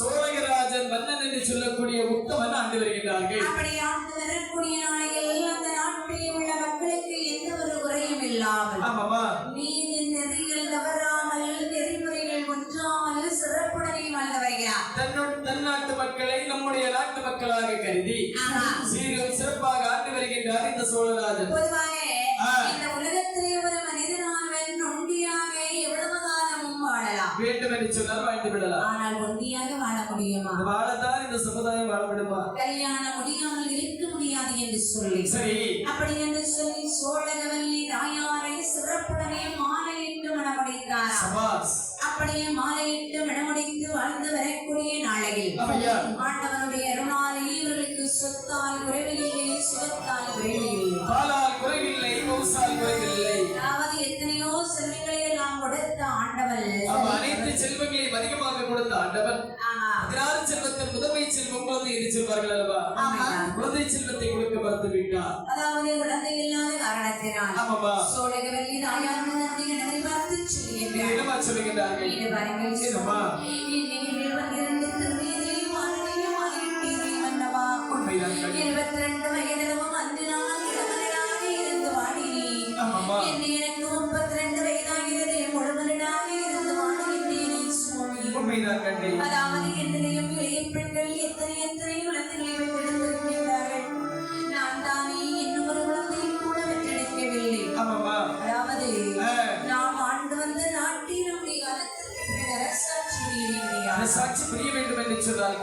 சோழராஜன் மன்னன் என்று சொல்லக்கூடிய உத்தமன் ஆண்டு வருகிறார்கள். அப்படி ஆண்டு வரக்கூடிய நாளையில் அந்த நாட்டில் உள்ள மக்களுக்கு எந்த ஒரு குறையும் இல்லாமல் நீதி நெறியில் தவறாமல் நெறிமுறைகள் ஒன்றாமல் சிறப்புடனே வாழ்ந்து வருகிறார். தன்னாட்டு மக்களை நம்முடைய நாட்டு மக்களாக கருதி சீரும் சிறப்பாக ஆண்டு வருகின்றார் இந்த சோழராஜன். பொதுவாக இந்த உலகத்திலே ஒரு மனிதனானவன் நொண்டியாக எவ்வளவு காலமும் வாழலாம், வேண்டும் என்று சொன்னால் வாழ்ந்து விடலாம். ஆனால் ஒண்டியாக வாழ முடியுமா? வாழத்தான் இந்த சமுதாயம் வாழ விடுமா? கல்யாணம் முடியாமல் இருக்க முடியாது என்று சொல்லி சரி அப்படி என்று சொல்லி சோழகவல்லி தாயாரை சிறப்புடனே மாலையிட்டு மணமுடித்தார். அப்படியே மாலையிட்டு மணமுடித்து வாழ்ந்து வரக்கூடிய நாளையில் ஆண்டவனுடைய அருளாலே இவர்களுக்கு சொத்தால் குறைவில்லை, சுகத்தால் குறைவில்லை, பாலால் குறைவில்லை, மௌசால் குறைவில்லை. அதாவது எத்தனையோ செல்வங்களை எல்லாம் கொடுத்த ஆண்டவன், அனைத்து செல்வங்களையும் அதிகமாக கொடுத்த ஆண்டவன் செல்வத்தின் முதன்மை செல்வம் குழந்தை என்று சொல்வார்கள் அல்லவா? குழந்தை செல்வத்தை கொடுக்க மறுத்து விட்டார். அதாவது குழந்தை இல்லாத காரணத்தினால் சோழகவல்லி தாயார் பார்த்து சொல்லுகின்றார்கள். வயதிலும் 5 நாள்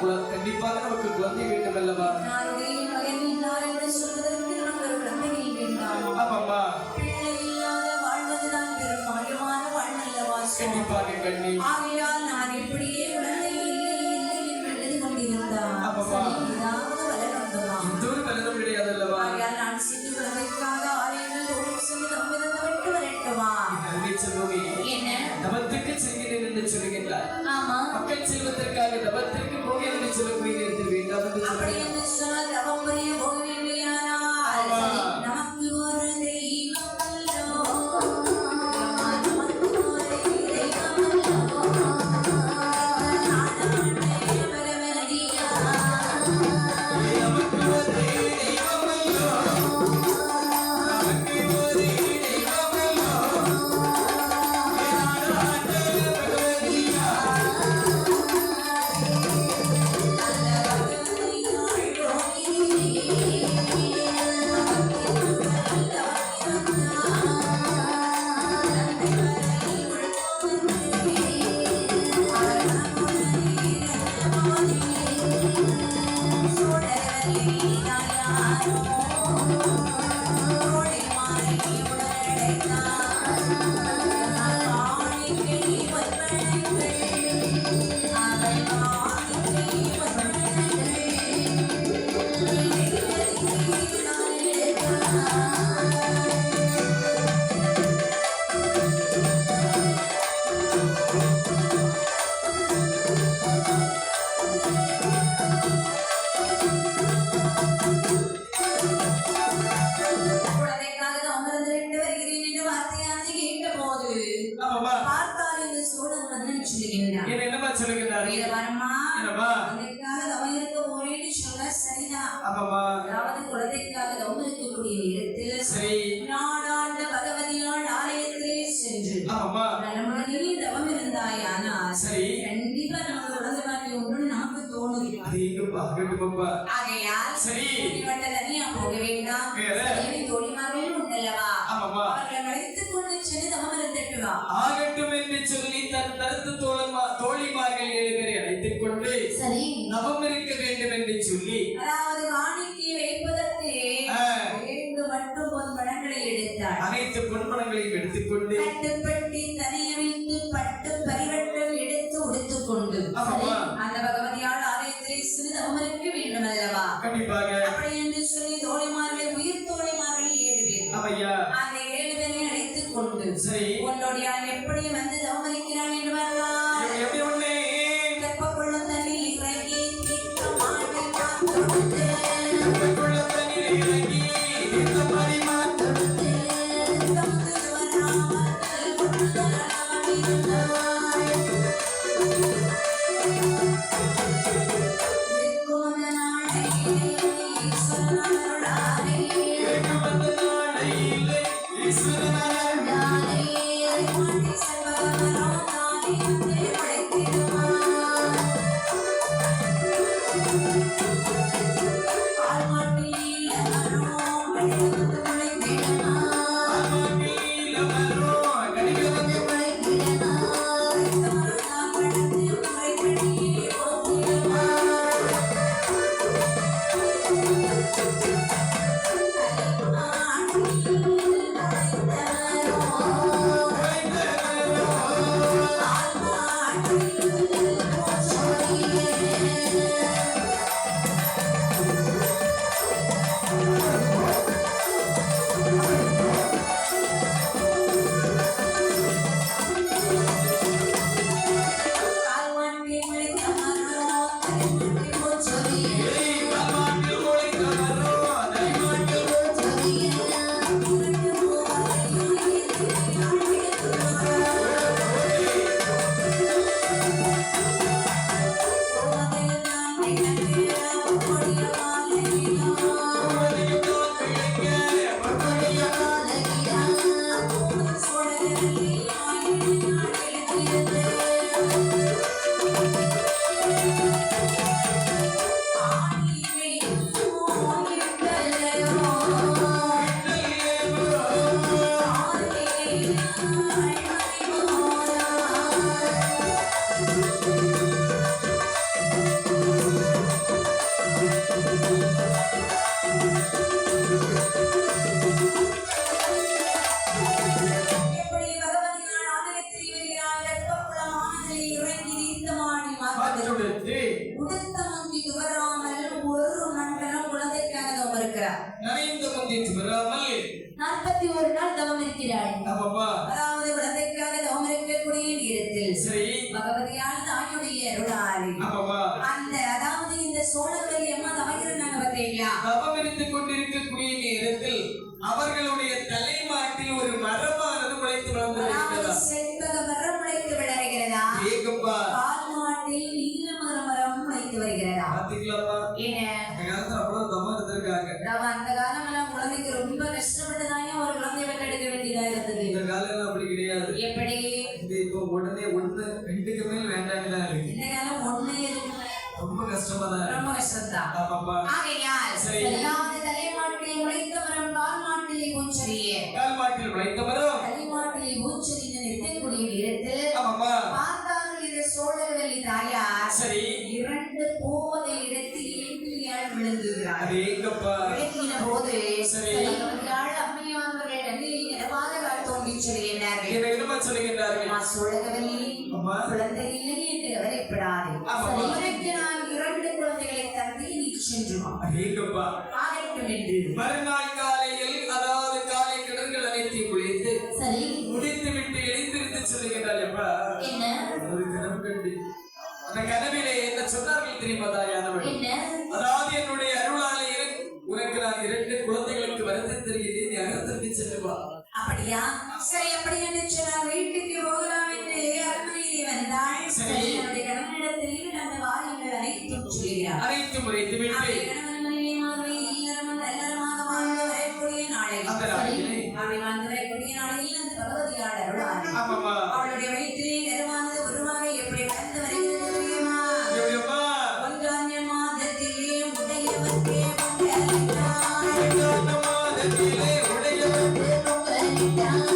கண்டிப்பாக நமக்கு குழந்தை வேண்டும் அல்லவா? யாருடைய மகன் இன்னார் என்று சொல்வதற்கு நமக்கு ஒரு குழந்தைகள் வேண்டாம். ஆமாம்மா. பிள்ளை இல்லாத வாழ்வதுதான் பெரும் பாக்கியமான வாழ்வல்லவா சுவாமி. கண்டிப்பாக கண்ணி. ஆகையால் நான் இப்படியே குழந்தை இல்லை இல்லை என்று எழுதி கொண்டிருந்தான். ஆமாம்மா. ஏதாவது வளரணுமா? எந்த ஒரு பலனும் கிடையாது அல்லவா? ஆகையால் நான் சிறு குழந்தைக்காக ஆலயங்கள் தோறும் சென்று தம்மிருந்து விட்டு வரட்டுமா? அருமை செல்வமே, என்ன? தவத்திற்கு செல்கிறேன் என்று சொல்லுகின்றார். ஆமா. மக்கள் செல்வதற்காக தவத்திற்கு போகிறேன் என்று சொல்லக்கூடிய நேரத்தில் வேண்டாம் என்று அப்படி சொல்லுங்கள். என்று சொன்னால் தவம் புரிய போக வேண்டியானால் நமக்கு ஒரு தெய்வம் அல்லோ, நமக்கு ஒரு தெய்வம் அல்லோ, நாடாண்டே பரமதியா. நமக்கு ஒரு தெய்வம் அல்லோ, நமக்கு ஒரு தெய்வம் அல்லோ, நாடாண்டே பரமதியா. குழந்தைக்காக அமர்ந்து விட்டு வருகிறேன் என்று வார்த்தையானது கேட்டபோது ஆமாம்மா. பார்த்தால் இந்த சோழன் மன்னன் சொல்லுகின்றான். என்ன என்னம்மா சொல்லுகிறார்? வீரவரமா, என்னம்மா? குழந்தைக்காக தவம் இருக்க போறேன்னு சொன்னா சரிதான். ஆமாம்மா. அதாவது குழந்தைக்காக தவம் இருக்கக்கூடிய இடத்தில் சரி. நாடாண்ட பகவதியால் ஆலயத்திலே சென்று ஆமாம்மா. நலமுடனே தவம் இருந்தாயானால் சரி. கண்டிப்பா நமக்கு குழந்தை பாக்கியம் உண்டுன்னு நமக்கு தோணுது. அது எங்கப்பா? ஆகட்டுமப்பா. ஆகையால் சரி. இப்படிப்பட்ட தனியா போக வேண்டாம். வேற? ஏழை தோழிமார்கள் உண்டல்லவா, ஆமாம்மா. அவர்களை அழைத்துக் கொண்டு சென்று தவம் இருந்துட்டு வா. ஆகட்டும் என்று சொல்லி தன் கருத்து தோழிமார்கள் 7 பேரை அழைத்துக் கொண்டு சரி. நவம் இருக்க வேண்டும் என்று சொல்லி அதாவது காணிக்கை வைப்பதற்கு ஆ. 2 மட்டும் பொன் பழங்களை எடுத்தாள். அனைத்து பொன்பணங்களையும் எடுத்துக்கொண்டு கட்டுப்பட்டி தனிய வைத்து பட்டு பரிவட்டம் எடுத்து உடுத்துக் கொண்டு ஆமாம்மா. அந்த பகவதியால் ஆலயத்திலே சிறு தவம் இருக்க வேண்டும் அல்லவா? கண்டிப்பாக. அப்படி என்று சொல்லி தோழிமார்களை உயிர் தோழிமார்கள் 7 பேர் அவையா. அந்த 7 பேரை அழைத்துக் கொண்டு சரி. உன்னுடைய எப்படி வந்து தவம் இருக்கிறான் என்று வரலாம். எப்படி ஒண்ணே கற்பக்குள்ளும் தண்ணி இறங்கி தீர்த்த மாட்டை பார்த்து தண்ணீரை இறங்கி இந்த பரிமாற்றம் வந்த நாளையிலே ஈஸ்வரனார் ஆ இருக்கிறார். நனைந்த முந்திட்டு வராமல் 41 நாள் தவம் இருக்கிறாள். ஆமாப்பா. அதாவது குழந்தைக்காக தவம் இருக்கக்கூடிய நேரத்தில் சரி. பகவதியால் தாயுடைய அருளாலே ஆமாப்பா. அந்த அதாவது இந்த சோழர்களை அம்மா தவம் இருந்தாங்க பார்த்தீங்களா? தவம் இருந்து கொண்டிருக்கக்கூடிய நேரத்தில் அவர்களுடைய தலைமாட்டில் ஒரு மரமானது முளைத்து வளர்ந்து செண்பக மரம் முளைத்து வளர்கிறதா? ஏகப்பா. பால் மாட்டில் நீல மரம் முளைத்து வருகிறதா? பாத்தீங்களாப்பா? ஏன அவ்வளவு தவம் இருந்திருக்காங்க. அந்த காலமெல்லாம் குழந்தைக்கு ரொம்ப கஷ்டப்பட்டுதானே ஒரு குழந்தை பெற்றெடுக்க வேண்டியதா இருந்தது. இந்த காலம் அப்படி கிடையாது. எப்படி? இப்போ உடனே 1 2க்கு மேல் வேண்டாங்கதான் இருக்கு. இந்த காலம் 1 ரொம்ப கஷ்டமா தான். ரொம்ப கஷ்டம்தான். ஆமாப்பா. ஆகையால் அதாவது தலைமாட்டில் முளைத்த மரம் பால் மாட்டிலே பூச்செறியே. கால் மாட்டில் முளைத்த மரம் தலைமாட்டிலே பூச்செறி நிற்கக்கூடிய நேரத்தில் ஆமாப்பா. பார்த்தார்கள் இந்த சோழர்களின் தாயார். சரி. 2 போவதை இடத்தில் ஏற்றியால் விழுங்குகிறார். ஏகப்பா. விளங்கின போது சரி. அம்மையானவர்கள் கண்ணில் நிறவாத தோன்றி சொல்கிறார்கள். என்ன என்னமா சொல்லுகிறார்கள்? சோழகவல்லி குழந்தை இல்லை என்று கவலைப்படாது. எனக்கு நான் 2 குழந்தைகளை தந்து நீ சென்று ஏகப்பா. ஆகட்டும் என்று மறுநாள் காலையில் அதாவது காலை கிணறுகள் அனைத்தையும் குளித்து சரி முடித்து விட்டு எழுந்திருந்து சொல்லுகிறாள். எப்பா என்ன ஒரு கனவு கண்டு அந்த கனவிலே என்ன சொன்னார்கள் தெரியுமா தாயானவள்? என்ன? அதாவது என்னுடைய அருளாலே உனக்கு நான் 2 குழந்தைகளுக்கு வருத்தம் தெரிகிறேன், நீ அகத்திற்கு செல்லுவா. அப்படியா? சரி, அப்படி என்று சொன்னால் வீட்டுக்கு போகலாம் என்று அரண்மனையிலே வந்தாள். சரி. என்னுடைய கணவனிடத்தில் அந்த வாரியங்கள் அனைத்தும் சொல்கிறார். அனைத்து முறைத்து விட்டு கணவன் மனைவியுமாக இல்லறமும் நல்லறமாக வாழ்ந்து வரக்கூடிய நாளில் அந்த நாளிலே அப்படி வாழ்ந்து வரக்கூடிய நாளில் அந்த பகவதியார் அருளார். ஆமாமா. அவளுடைய வயிற்றிலே கருவானது உருவாக எப்படி வளர்ந்து வருகிறது தெரியுமா? எப்பா? 1 மாதத்திலே உடையவர்க்கே பொங்கலிட்டார். 1 மாதத்திலே உடையவர்க்கே பொங்கலிட்டார்.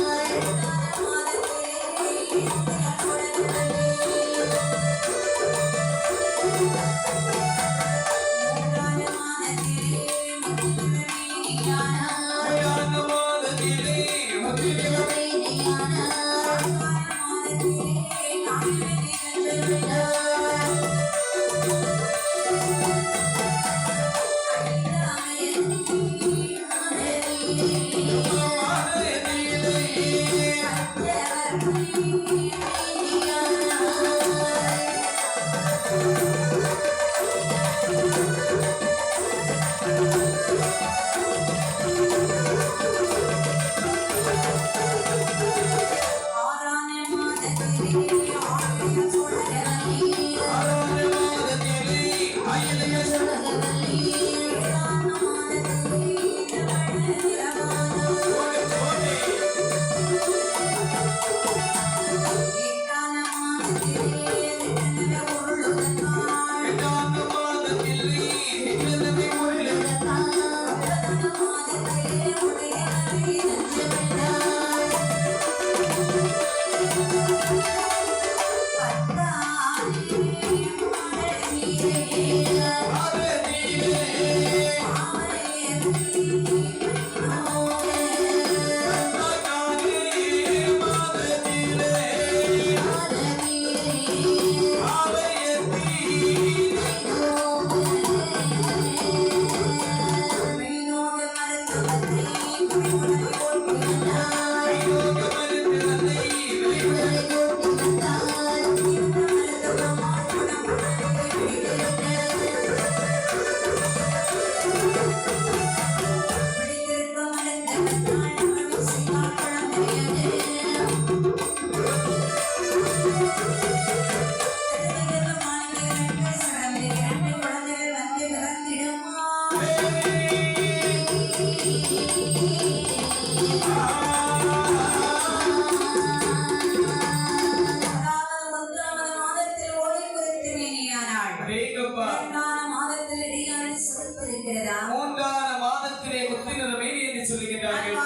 3 மாதத்திலே முத்தின மேனி என்று சொல்லுகிறார்கள்.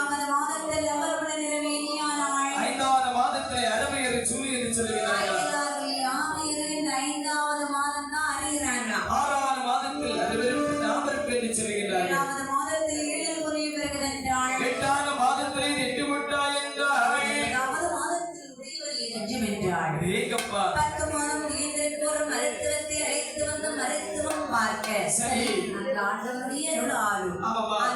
5 மாதத்திலே அரவையரை சூழி என்று சொல்லுகிறார்கள். 5வது மாதம் தான் அறிகிறார்களாம். 6 மாதத்தில் அனைவரும் நாமருக்கு என்று சொல்லுகிறார்கள். 7வது மாதத்தில் 7 முறை பிறகுதென்றாள். 8 மாதத்திலே 8 முட்டாய் என்றார்கள். 9வது மாதத்தில் உடையவரை நெஞ்சம் என்றாள். ஏகப்பா. 10 மாதம் முடிந்ததற்கு ஒரு மருத்துவத்தை அழைத்து வந்து மருத்துவம் பார்க்க சரி. அந்த ஆண்டவனுடைய அருளாலும் ஆமாமா. அந்த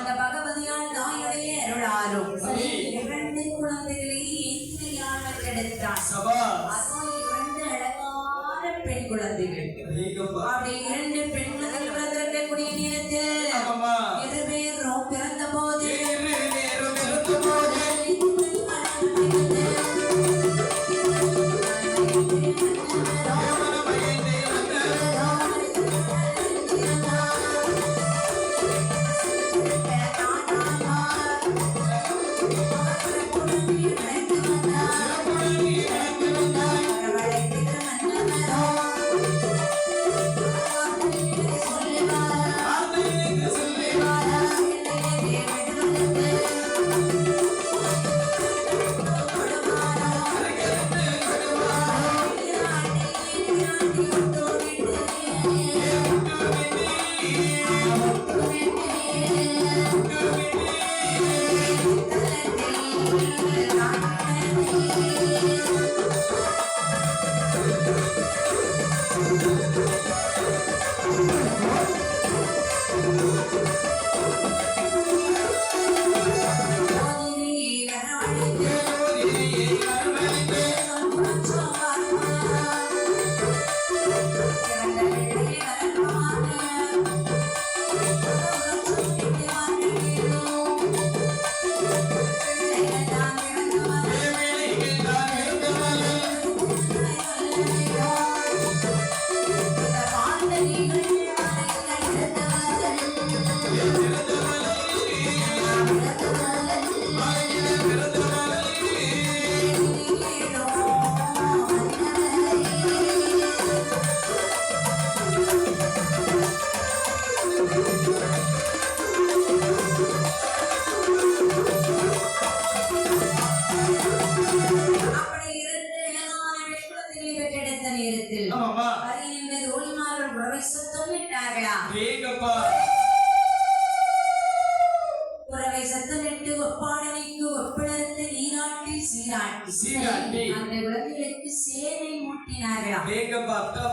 பெற்றெடுத்தான். சபாஸ். அதுவும் 2 அழகான பெண் குழந்தைகள். அப்படி 2 பெண் குழந்தைகள் பிறந்திருக்கக்கூடிய நேரத்தில் ஆமாம்மா. இருவேரும் பிறந்த போது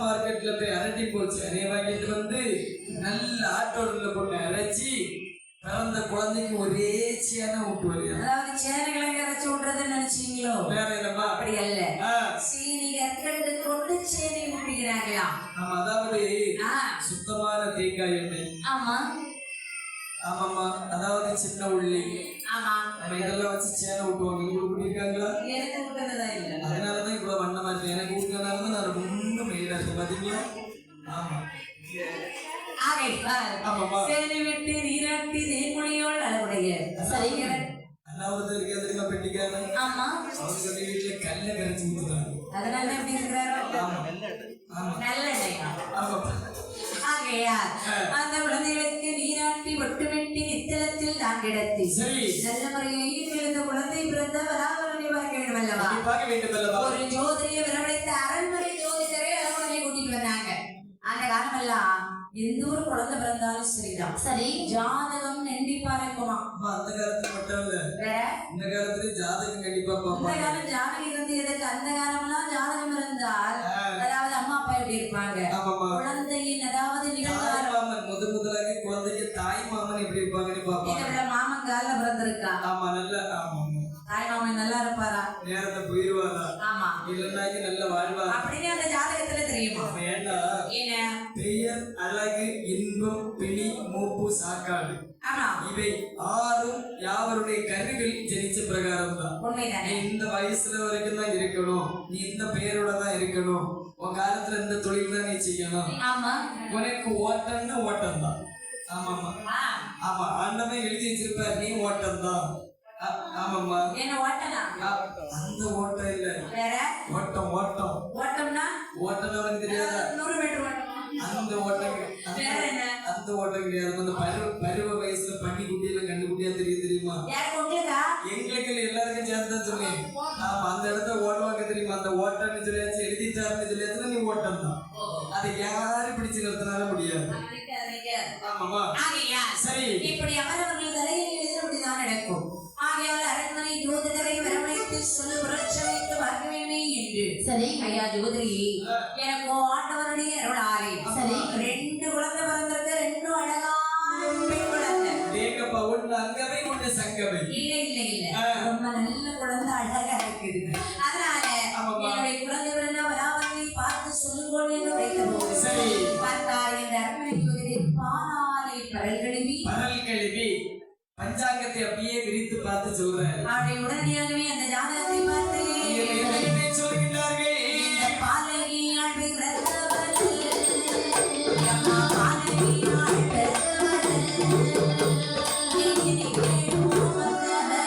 மார்க்கெட்ல போய் அரட்டி போச்சு. அதே வாங்கிட்டு வந்து நல்ல ஆட்டோடுல போட்டு அரைச்சி பிறந்த குழந்தைக்கு ஒரே சேனை ஊட்டுவாரு. அதாவது சேனைகளை அரைச்சு விட்டுறதுன்னு நினைச்சீங்களோ? வேற இல்லம்மா, அப்படி அல்ல. சீனி கற்கண்டு கொண்டு சேனை ஊட்டுகிறார்களா? ஆமா, அதாவது சுத்தமான தேங்காய் எண்ணெய். ஆமா ஆமாம்மா, அதாவது சின்ன உள்ளி. ஆமா, நம்ம இதெல்லாம் வச்சு சேனை ஊட்டுவாங்க. உங்களுக்கு ஊட்டிருக்காங்களா? எனக்கு ஊட்டுறதா இல்ல. அதனாலதான் இவ்வளவு வண்ணமா இருக்கு. எனக்கு ஊட்டுறதுனால நான் ரொம்ப மெயிலா இருக்கு பாத்தீங்களா? ஆமா, சேனை விட்டு நீராட்டி தேன்மொழியோடு அளவுடைய சரிங்க. அண்ணாவது இருக்கா தெரியுமா பெட்டிக்கான? ஆமா, அவங்க வீட்டுல கல்ல கரைச்சி ஊத்துறாங்க. அதனால எப்படி இருக்கிறாரோ? நல்லெண்ணெயா? ஆகையால் அந்த குழந்தைகளுக்கு நீராட்டி ஒட்டுமெட்டி நித்தலத்தில் நான் கிடத்தி நல்ல முறையில் விழுந்த குழந்தை பிறந்த வராவரனை பார்க்க வேண்டும் அல்லவா? ஒரு ஜோதியை வரவழைத்த அரண்மனை ஜோதிடரை அரண்மனை கூட்டிட்டு வந்தாங்க. அந்த காலமெல்லாம் எந்த ஒரு குழந்தை பிறந்தாலும் சரிதான், சரி ஜாதகம் கண்டிப்பா இருக்குமா? அந்த காலத்துல மட்டும் இல்ல, இந்த காலத்துல ஜாதகம் கண்டிப்பா இந்த காலம் ஜாதகம் இருந்து எதுக்கு? அந்த காலம்லாம் ஜாதகம் இருந்தால் அதாவது அம்மா அப்பா எப்படி இருப்பாங்க, குழந்தையின் அதாவது நிகழ்காலம் முதலாக குழந்தைக்கு தாய் மாமன் எப்படி இருப்பாங்கன்னு பாப்பாங்க. மாமன் கால பிறந்திருக்கா? ஆமா, நல்ல ஆமா, தாய் மாமன் நல்லா இருப்பாரா? நேரத்தை போயிருவாரா? ஆமா, இல்லைன்னாக்கி நல்ல வாழ்வாரா அப்படின்னு அந்த ஜாதகத்துல தெரியுமா? ஏண்டா என்ன பெயர், அழகு, இன்பம், பிணி, மூப்பு, சாக்காடு இவை 6ம் யாவருடைய கருவில் ஜனிச்ச பிரகாரம் தான். உண்மைதானே? இந்த வயசுல வரைக்கும் தான் இருக்கணும், நீ இந்த பெயரோட தான் இருக்கணும், உன் காலத்துல இந்த தொழில் தான் நீ செய்யணும். ஆமா, உனக்கு ஓட்டம்னா ஓட்டம் தான். ஆமாமா ஆமா, ஆண்டமே எழுதி வச்சிருப்பார், நீ ஓட்டம் தான். ஆமாம்மா, என்ன ஓட்டனா? அந்த ஓட்டம் இல்ல, வேற ஓட்டம். ஓட்டம் ஓட்டம்னா ஓட்டம் உனக்கு தெரியாதா? 100 மீட்டர் ஓட்டம். அந்த ஓட்டம் வேற என்ன? அந்த ஓட்டம் கிடையாது. அந்த பருவ வயசுல பண்ணி குட்டியில கண்டு குட்டியா தெரியுமா? எங்களுக்கு எல்லாருக்கும் சேர்ந்துதான் சொன்னேன். ஆமா, அந்த இடத்த ஓடுவாங்க தெரியுமா? அந்த ஓட்டம்னு சொல்லியாச்சு, எழுதிட்டாருன்னு சொல்லியாச்சுன்னா நீ ஓட்டம் தான். அதை யாரு பிடிச்சு நிறுத்தினால முடியாது. ஆமாமா, சரி. இப்படி அவரவர்கள் தலையில் எழுதுபடிதான் நடக்கும். ஆகையால் அரண்மனை ஜோதிடரை வரவழைத்து சொல்லு புரட்சமைத்து பார்க்கவேமே என்று. சரி ஐயா ஜோதிரி, எனக்கு ஆண்டவருடைய அருளாலே சரி 2 குழந்தை பிறந்திருக்கு. 2 அழகான பெண் குழந்தை. தேங்கப்பா, ஒண்ணு அங்கவை ஒண்ணு சங்கவை. இல்ல ரொம்ப நல்ல குழந்தை, அழகா இருக்குது. அதனால என்னுடைய குழந்தை வராவதை பார்த்து சொல்லுங்கள் என்று வைத்தபோது சரி பார்த்தார் என்ற அரண்மனைக்கு பாலாலை பரல் கழுவி பஞ்சாங்கத்தை அப்படியே விரித்து பார்த்து சொல்றேன். அவருடைய உடனடியாகவே அந்த ஜாதகத்தை பார்த்து என்ன சொல்கிறார்கள்? இந்த பாலகியால் பிறந்தவள் அம்மா பாலகியால் பிறந்தவள் இனி கேளும் வந்தவளே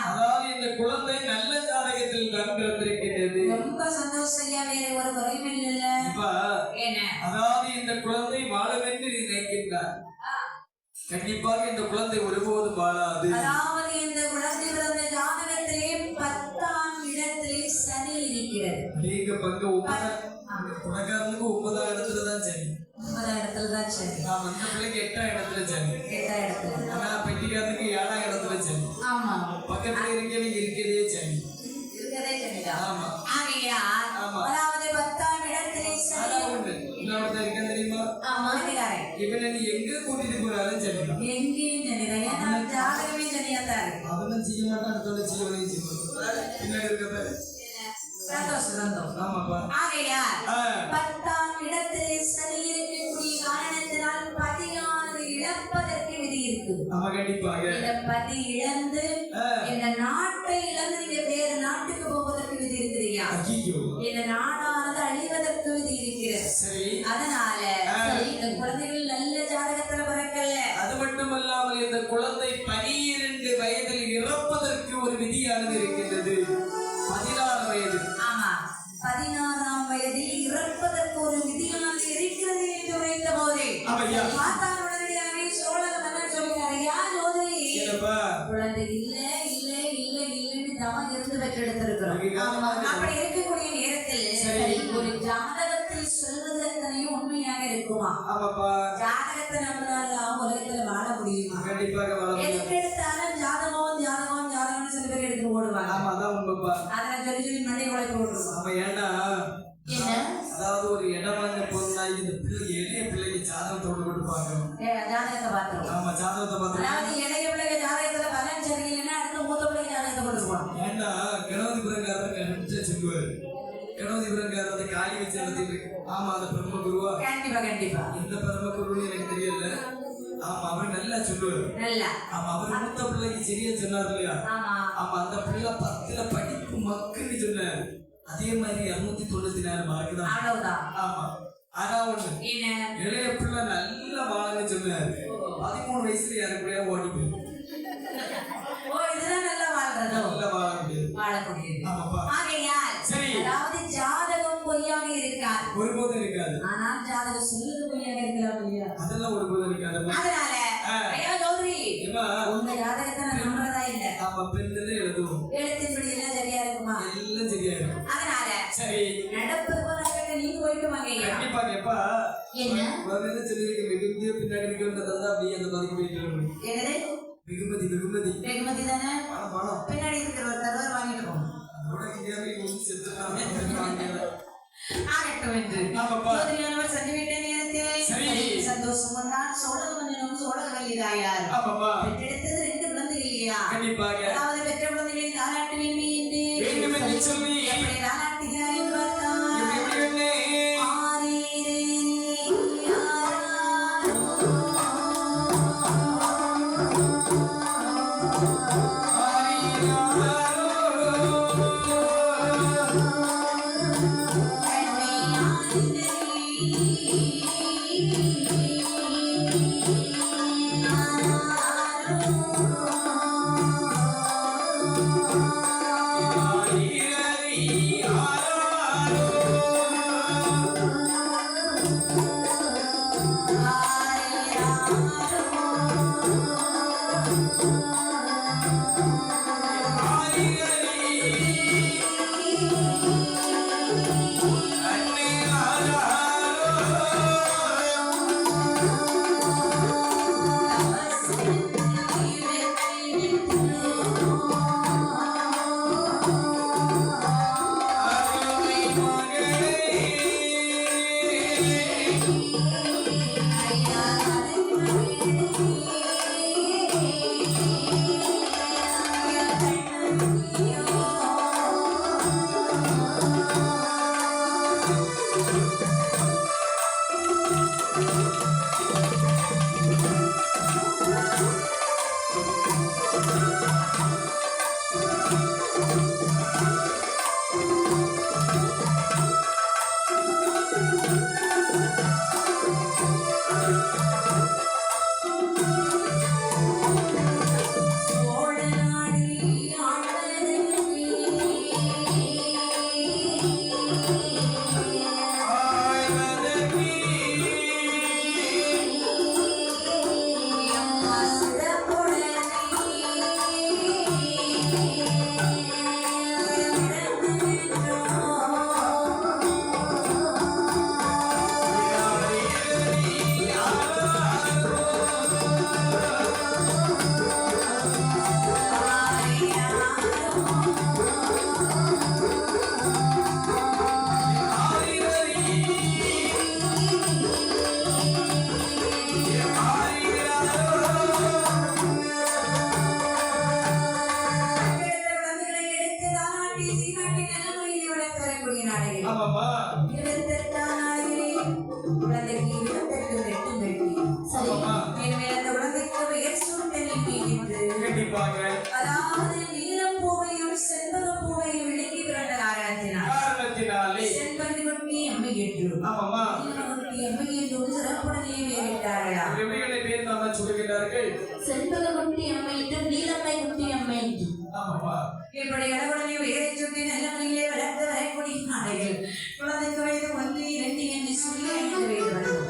அதாவது இந்த குழந்தை நல்ல ஜாதகத்தில் பிறந்திருக்கிறது. ரொம்ப சந்தோஷம் ஐயா, வேற ஒரு குறையும் இல்ல. அதாவது இந்த குழந்தை வாழும் என்று நினைக்கின்றார். கண்டிப்பாக இந்த குழந்தை ஒருபோதும் வாழாது. அதாவது இந்த குழந்தை பிறந்த ஜாதகத்திலே 10ஆம் இடத்திலே சனி இருக்கிறது. நீங்க பங்கு குணக்காரனுக்கு 9ஆம் இடத்துல தான் சனி. 9ஆம் இடத்துல தான் சனி. ஆமா, இந்த பிள்ளைக்கு 8ஆம் இடத்துல சனி. 8ஆம் இடத்துல. ஆனா பெட்டிக்காரனுக்கு 7ஆம் இடத்துல சனி. ஆமா, பக்கத்துல இருக்கிறதே சனி. இருக்கதே சனிதான். ஆமா. ஆகையா அதாவது 10ஆம் இடத்திலே சனி உண்டு. இன்னொருத்தர் இருக்க தெரியுமா? ஆமா, இருக்காரு. இவனை நீ எங்க கூட்டிட்டு போறாலும் சனிதான். எங்கேயும் சனிதான். ஏன்னா ஜாதகமே சனியாத்தான் இருக்கு. அதெல்லாம் செய்ய மாட்டான், அடுத்தவங்க செய்யவனையும் செய்வான். பின்னாடி இருக்கிறத சந்தோஷம். ஆமாப்பா. ஆகையா 10ஆம் இடத்திலே சனி இருக்கக்கூடிய காரணத்தினால் பதியானது இழப்பதற்கு விதி இருக்கு. ஆமா, கண்டிப்பாக. இந்த பதி இழந்து இந்த நாட்டை இழந்து நீங்க வேறு நாட்டுக்கு போவதற்கு விதி இருக்குதுயா. இந்த நாடானது அழிவதற்கு விதி இருக்கிறது. சரி, அதனால இந்த குழந்தைகள் நல்ல ஜாதகத்துல பிறக்கல. அது மட்டுமல்லாமல் இந்த குழந்தை 12 வயதில் இறப்பதற்கு ஒரு விதியானது இருக்கின்றது. 16 வயது. ஆமா, 16ஆம் வயதில் இறப்பதற்கு ஒரு விதியானது இருக்கிறது என்று உரைத்த போதே பார்த்தால் உடனடியாகவே சோழர் மன்னர் சொல்கிறார், யார் ஜோதிரி குழந்தை இல்ல இல்ல இல்ல இல்லன்னு தான் இருந்து பெற்றெடுத்திருக்கிறோம். அப்படி இருக்கக்கூடிய நேரத்தில் ஒரு ஜாதகத்தில் சொல்வது எத்தனையும் உண்மையாக இருக்குமா? ஜாதகத்தை நம்மளால உலகத்துல வாழ முடியுமா? எதுக்கு எடுத்தாலும் ஜாதகம் ஜாதகம் ஜாதகம் சில பேர் எடுத்து ஓடுவாங்க. அதை சொல்லி மண்டை உழைப்பு ஓடுவாங்க. என்ன அதாவது ஒரு இடம் வாங்க போனா இந்த பிள்ளை எளிய பிள்ளைக்கு ஜாதகத்தோடு கொடுப்பாங்க. ஜாதகத்தை பார்த்தோம். ஆமா, ஜாதகத்தை பார்த்தோம். அதாவது இளைய பிள்ளைக்கு ஜாதகத்துல பலன் சரியில்லைன்னா அடுத்த மூத்த பிள்ளைக்கு ஜாதகத்தை கொடுத்துருவாங்க. ஏன்னா கணவதிபுரங்காரர் கண்டுபிடிச்சா சொல்லுவாரு. கணவதிபுரங்காரர் காலி வச்சு நடத்திட்டு. ஆமா, அந்த பிரம்ம குருவா. கண்டிப்பா கண்டிப்பா. இந்த பிரம்ம குருன்னு எனக்கு தெரியல. ஆமா, அவர் நல்லா சொல்லுவாரு. நல்லா. ஆமா, அவர் மூத்த பிள்ளைக்கு சரியா சொன்னார் இல்லையா? ஆமா. ஆமா, அந்த பிள்ளை 10ல படிப்பு மக்குன்னு சொன்னார். அதே மாதிரி 296 மார்க் தான். அவ்வளவுதான். ஆமா. ஆனா ஒண்ணு, இளைய பிள்ளை நல்ல வாழன்னு சொன்னாரு. 13 வயசுல யாருக்குள்ளே ஓடி போயிரு. இதுதான் நல்லா வாழ்றதோ? நல்ல வாழ முடியாது. வாழக்கூடியது. ஆமாப்பா. ஆகையால் சரி. அதாவது ஜாதகம் பொய்யாக இருக்காது. ஒருபோதும் இருக்காது. ஆனால் ஜாதகம் சொல்லுது பொய்யாக இருக்கலாம் இல்லையா? அதெல்லாம் ஒருபோதும் இருக்காது. அதனால ஐயா கௌரி, உங்க ஜாதகத்தை நான் நம்புறதா இல்ல. ஆமா, பெண்ணுல எழுதுவோம். எழுத்தின்படி எல்லாம் சரியா இருக்குமா? எல்லாம் சரியா இருக்கும். அதனால சரி, நடப்பு நீங்க போயிட்டு வாங்க. கண்டிப்பா கேப்பா. என்ன முதல்ல சொல்லிருக்க வெகுமதியை பின்னாடி இருக்கிறதா அப்படியே அந்த பதிக்கு போயிட்டு என்னது? வெகுமதி வெகுமதி வெகுமதி தானே? பணம் பின்னாடி இருக்கிற ஒரு தருவார் வாங்கிட்டு போங்க. அதோட இந்தியாவை ஒன்று செத்துட்டாங்க. ஆகட்டும் என்று ஜோதியானவர் சென்றுவிட்ட நேரத்தில் சந்தோஷம் கொண்டான். சோழக மன்னனும் சோழக வல்லிதாயார் பெற்றெடுத்தது 2 குழந்தைகள் இல்லையா? அதாவது பெற்ற குழந்தைகளை தாராட்ட வேண்டும் என்று சொல்லி எப்படி தாராட்டுகிறார் என்று பார்த்தார். அதாவது நீலம் பூவையும் செண்பக பூவையும் விளங்கி பிறந்த காரணத்தினாலே செண்பக குட்டி அம்மை என்று குட்டி அம்மை என்று சிறப்புடனே வேறிட்டார்களா? பேர் நாம சொல்லுகிறார்கள். செண்பக குட்டி அம்மை என்று நீலம்மை குட்டி அம்மை என்று இப்படி இடவுடனே உயரை சுட்டி நல்ல முறையிலே வளர்த்து வரக்கூடிய நாடுகள். குழந்தைக்கு வயது 1, 2 என்று சொல்லி 5 வயது வரும்.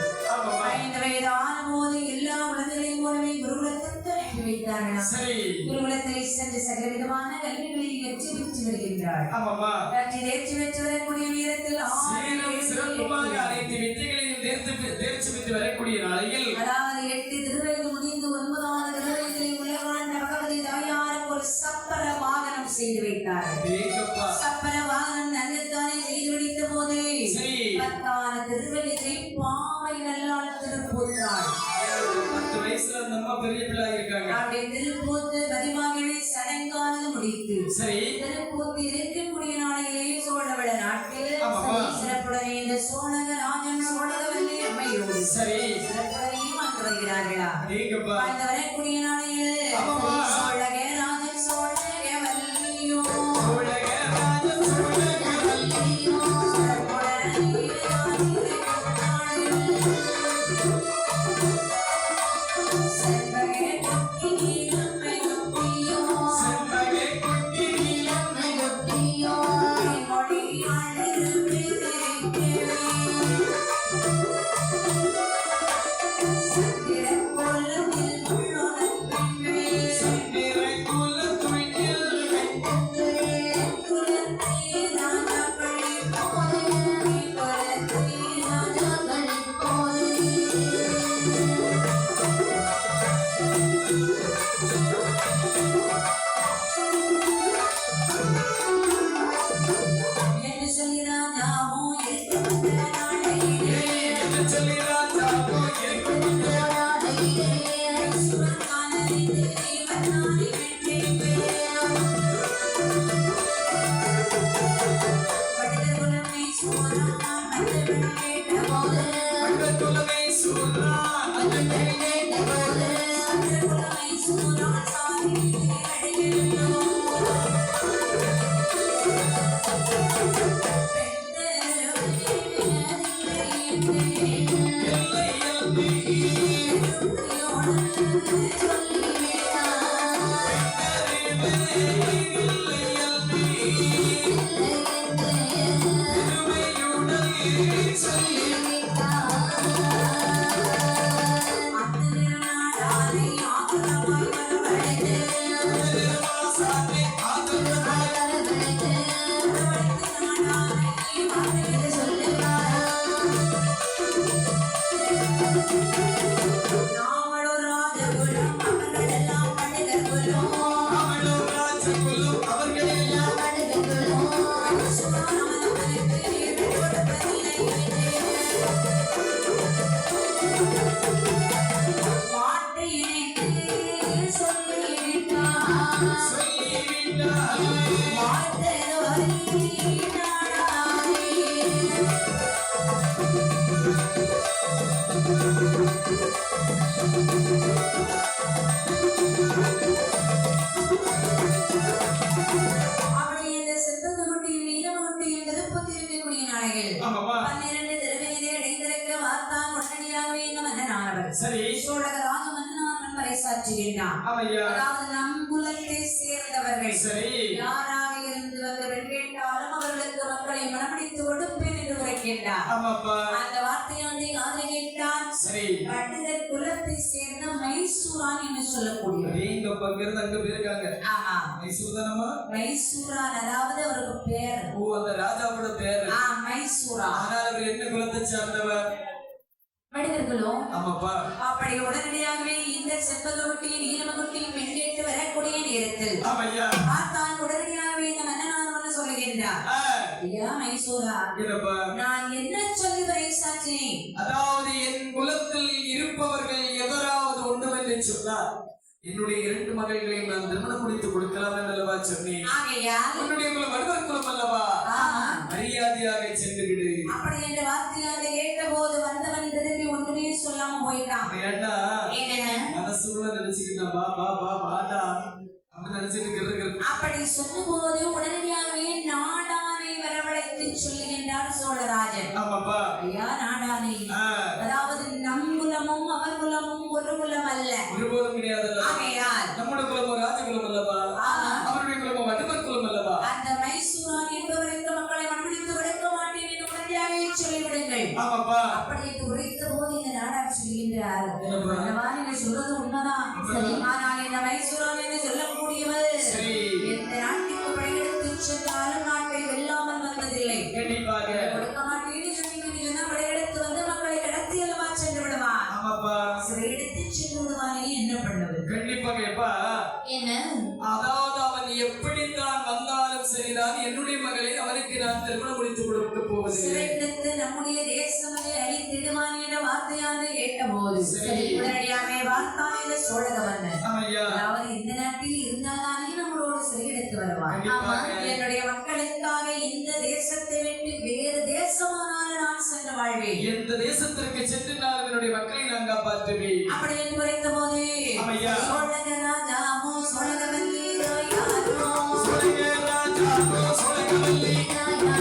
5 வயது ஆனபோது எல்லா குழந்தைகளையும் போலவே குருகுலத்திற்கு அனுப்பி வைத்தார்கள். குருகுலத்தில் சென்று சகலவிதமான கல்விகளை வெற்றி பெற்று வருகின்றார். கல்வி தேர்ச்சி பெற்று வரக்கூடிய நேரத்தில் அனைத்து வித்தைகளையும் தேர்ச்சி பெற்று வரக்கூடிய நாளையில் அதாவது 8 திருவயது முடிந்து 9வது திருவயதில் உலகாண்ட பகவதி தாயாருக்கு ஒரு சப்பர வாகனம் செய்து வைத்தார்கள். சப்பர வாகனம் நல்லதானே செய்து முடித்த போது 10 திருவயதை பாவை நல்லால் திருப்பூத்தாள். 10 வயசுல அந்த அம்மா பெரிய பிள்ளை இருக்காங்க. அப்படியே திருப்பூத்து பதிமாகவே சடங்கானது முடித்து திருப்பூத்து இருக்கக்கூடிய நாளையிலேயே சோழவள நாட்டில் சிறப்புடனே இந்த சோழக ராஜன் சோழகவல்லி அம்மையோடு சிறப்புடனையும் வந்து வருகிறார்களா? அந்த வரக்கூடிய நாளையில் சோழக ராஜன் சோழகவல்லியோ சரி சோழக ராஜமன்னார் பறைசாற்றுகின்றான். அதாவது நம் குலத்தை சேர்ந்தவர்கள் சரி யாராக இருந்து வந்தவர்கள் கேட்டாலும் அவர்களுக்கு மக்களை மனமடித்து கொடுப்பேன் என்று உரைக்கின்றார். அந்த வார்த்தையானதை காதில் கேட்டான். சரி பண்டிதர் குலத்தை சேர்ந்த மைசூரான் என்று சொல்லக்கூடியவர். நீங்க பங்கிருந்து அங்க போயிருக்காங்க. ஆமா மைசூர் தானமா? மைசூரான் அதாவது அவருக்கு பேர். ஓ அந்த ராஜாவோட பேர். மைசூரான். ஆனால் அவர் என்ன குலத்தை சார்ந்தவர்? மனிதர்களோ ஆமாப்பா. அப்படி உடனடியாகவே இந்த செப்பகுட்டி நீலமகுட்டி பெண் கேட்டு வரக்கூடிய நேரத்தில் பார்த்தான். உடனடியாகவே இந்த மன்னனார் சொல்லுகின்றார், ஐயா மைசூரா, நான் என்ன சொல்லி பறைசாற்றினேன்? அதாவது என் குலத்தில் இருப்பவர்கள் எவராவது உண்டு என்று சொன்னார் என்னுடைய 2 மகள்களையும் நான் திருமணம் முடித்து கொடுக்கலாம் அல்லவா சொன்னேன். உன்னுடைய குலம் வடுவர் குலம் அல்லவா, மரியாதையாக சென்று விடு. அப்படி என்ற வார்த்தையாக கேட்ட போது வந்தவன் திரும்பி ஒன்றுமே சொல்லாம போயிட்டான். மனசுல நினைச்சுக்கிட்டான், பா பா பா பாடா அப்படி நினைச்சிட்டு. அப்படி சொன்ன போது உடனடியாகவே நாடானை வரவழைத்து சொல்லுகின்றார் சோழராஜன். ஐயா நாடானை, அதாவது நம் குலமும் அவர் குலமும் ஒரு குலம் அல்ல, ஒருபோதும் கிடையாது. நம்முடைய குலமும் ராஜகுலம் அல்லவா, அவருடைய குலமும் வடுவர் குலம் அல்லவா. அந்த மைசூரான் என்பவருக்கு மக்களை மனமுடித்து கொடுக்க மாட்டேன் என்று உடனடியாகவே சொல்லிவிடுங்கள். அப்படி உரைத்த போது இந்த நாடார் சொல்கின்றார், நீங்க சொல்றது உண்மைதான், ஆனால் இந்த மைசூரான் என்று சொல்லக்கூடியவர் எந்த நாட்டுக்கு படையெடுத்து சென்றாலும் நாட்டை வெல்லாமல் வந்ததில்லை. கொடுக்க மாட்டேன்னு சொன்னீங்கன்னா படையெடுத்து வந்து மக்களை கடத்தி அல்லவா சென்று விடுவான், சிறையெடுத்து சென்று விடுவானே. என்ன பண்ணுவது? கண்டிப்பாக என்ன, அதாவது அவன் எப்படித்தான் வந்தாலும் சரிதான், என்னுடைய மகளை அவனுக்கு நான் திருமணம் முடித்து கொடுக்க போவது. சிறையெடுத்து நம்முடைய தேசத்தை அழித்திடுவான் என்ற வார்த்தையானது கேட்ட போது உடனடியாகவே வார்த்தான் என்ற சோழக மன்னன், அதாவது இந்த நாட்டில் இருந்தால்தானே நம்மளோட சிறையெடுத்து வருவான். என்னுடைய மக்களுக்காக இந்த தேசத்தை விட்டு வேறு தேசமானாலும் நான் சென்று வாழ்வேன், எந்த தேசத்திற்கு சென்று நான் என்னுடைய மக்களை நான் காப்பாற்றுவேன். அப்படி என்று உரைத்த போது சோழக ராஜாமோ சோழகவல்லியோ யாரோ, சோழக ராஜாமோ சோழகவல்லி யாரோ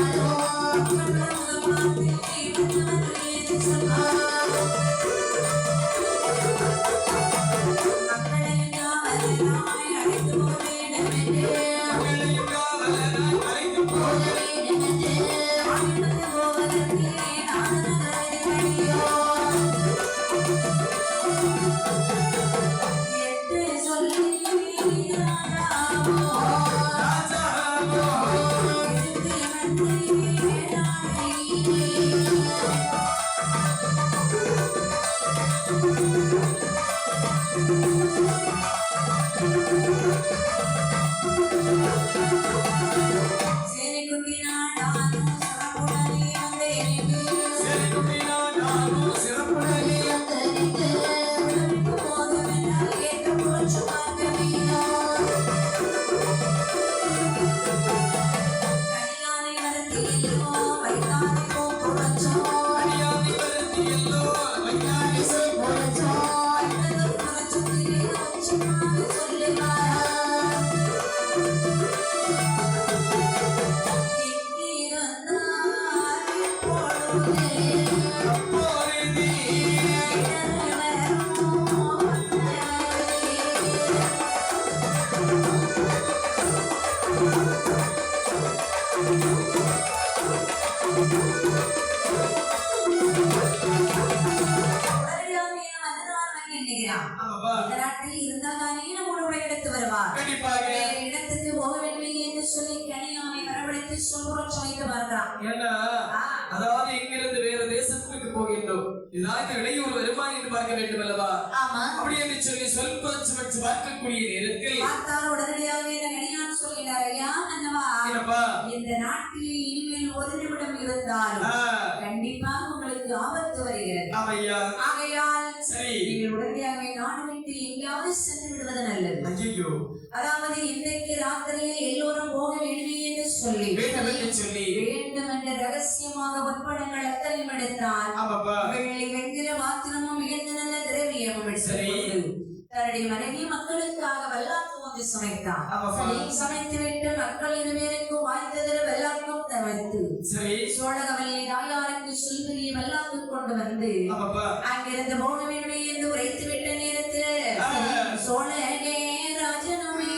எதற்காக வேறு இடத்துக்கு போக வேண்டும் என்று சொல்லி கனியாவை வரவழைத்து சொல்புறம் சமைத்து பார்க்கிறான். ஏன்னா அதாவது எங்கிருந்து வேறு தேசத்துக்கு போகின்றோம், ஏதாவது இடையூறு வருமா என்று பார்க்க வேண்டும் அல்லவா? ஆமா. அப்படி என்று சொல்லி சொல்புறம் சமைச்சு பார்க்கக்கூடிய நேரத்தில் பார்த்தால் உடனடியாக என்ன கனியான் சொல்கிறார், ஐயா அண்ணவா, என்னப்பா இந்த நாட்டில் இனிமேல் ஒரு நிமிடம் இருந்தாலும் கண்டிப்பாக உங்களுக்கு ஆபத்து வருகிறது. ஆமையா. ஆகையால் சரி, நீங்கள் உடனடியாக நாடு விட்டு எங்கேயாவது சென்று விடுவது நல்லது. ஐயோ, அதாவது இன்றைக்கு ராத்திரியில் எல்லோரும் போக வேண்டுமே என்று சொல்லி வேண்டும் என்ற ரகசியமாக ஒப்படங்கள் அத்தனையும் எடுத்தார். வெள்ளி வெண்கிற பாத்திரமும் மிகுந்த நல்ல திரவியமும் எடுத்துக்கொண்டு தன்னுடைய மனைவி மக்களுக்காக வல்லாக்கு வந்து சமைத்தார். சமைத்து விட்டு மக்கள் இருவருக்கு வாய்த்ததில் வெள்ளாக்கும் தவிர்த்து சோழகவல்லை தாயாருக்கு சொல்பெரிய வெள்ளாக்கு கொண்டு வந்து அங்கிருந்து போக வேண்டுமே என்று உரைத்து விட்ட நேரத்தில் சோழகே ராஜனுமே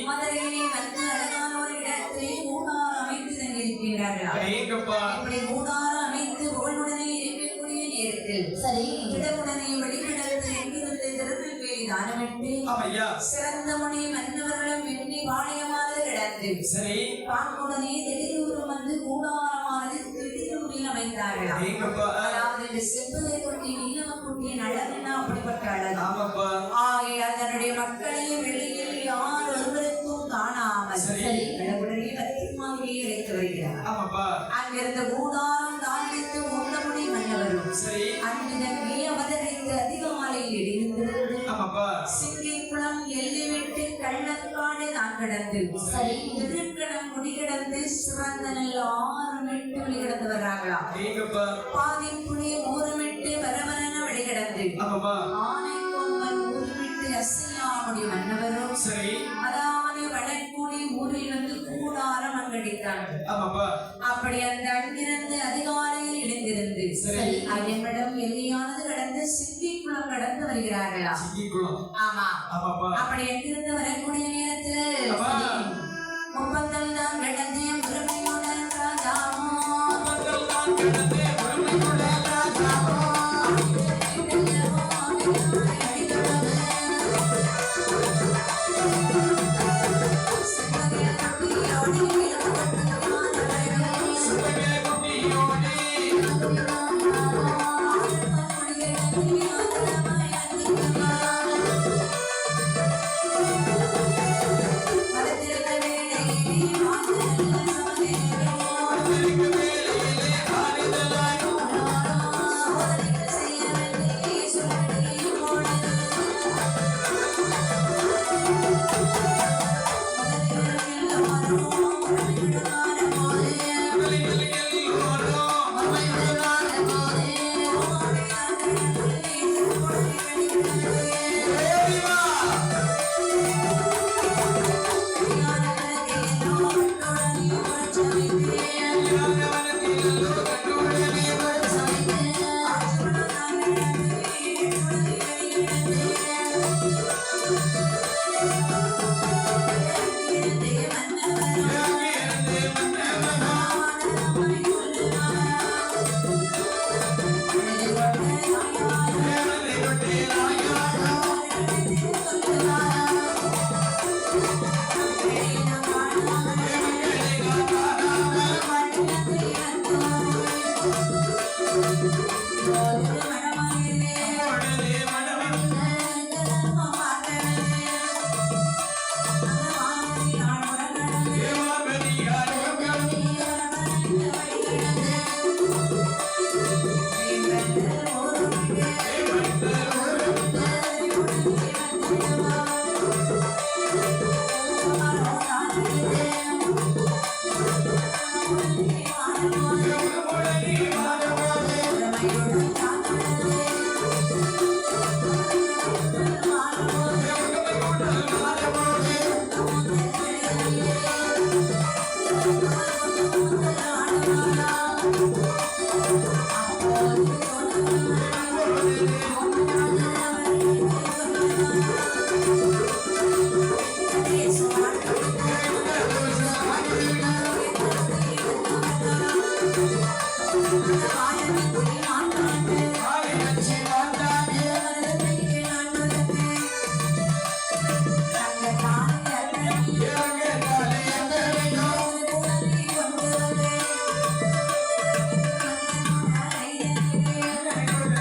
மதுரையிலே வந்து அழகான ஒரு இடத்திலே கூடாரம் அமைத்து தங்கியிருக்கிறார்கள். இப்படி கூடாரம் அமைத்து புகழுடனே இருக்கக்கூடிய நேரத்தில் சரி இடமுடனே வெளிக்கிடத்தில் எங்கிருந்து திருநெல்வேலி தானமிட்டு சிறந்த முனி மன்னவர்களும் வெண்ணி பாளையமானது கிடந்து சரி பாங்குடனே திடீரூரும் வந்து கூடாரமானது திடீரூரில் அமைத்தார்கள். அதாவது அந்த செம்புகை குட்டி நீலம குட்டியின் அழகுன்னா அப்படிப்பட்ட அழகு. ஆமாப்பா. ஆகையால் தன்னுடைய மக்களையும் வெளியில் யார் ஒருவருக்கும் காணாமல் கடவுளையே பத்திரமாகவே இழைத்து வருகிறார். ஆமாப்பா. அங்கிருந்த கூடாரம் தாண்டித்து முன்னமுடி மன்னவரும் சரி. அன்பிதங்கே அவதரித்து அதிகாலையில் இடிந்திருந்து சிங்கிக்குளம் எல்லை விட்டு கள்ளக்காடு நான் கடந்து திருக்கணம் முடிகிடந்து சிறந்த நல்ல 6 மெட்டு வெளிகிடந்து வர்றாங்களா. பாதி புலி 3 மெட்டு வரவரன வெளிகிடந்து ஆனை கொம்பன் 1 மெட்டு அசையாமுடி மன்னவரும் அதாவது வடக்கூடி ஊரில் வந்து கூடாரம் அங்கடித்தாங்க. அப்படி அந்த அங்கிருந்து அதிகாலையில் எழுந்திருந்து ஐயமிடம் எல்லையானது கடந்து சிங்கிக்குளம் கடந்து வருகிறார்களா. ஆமா. அப்படி எங்கிருந்து வரக்கூடிய நேரத்தில் முப்பந்தல் தான் கடந்து ராஜாமோ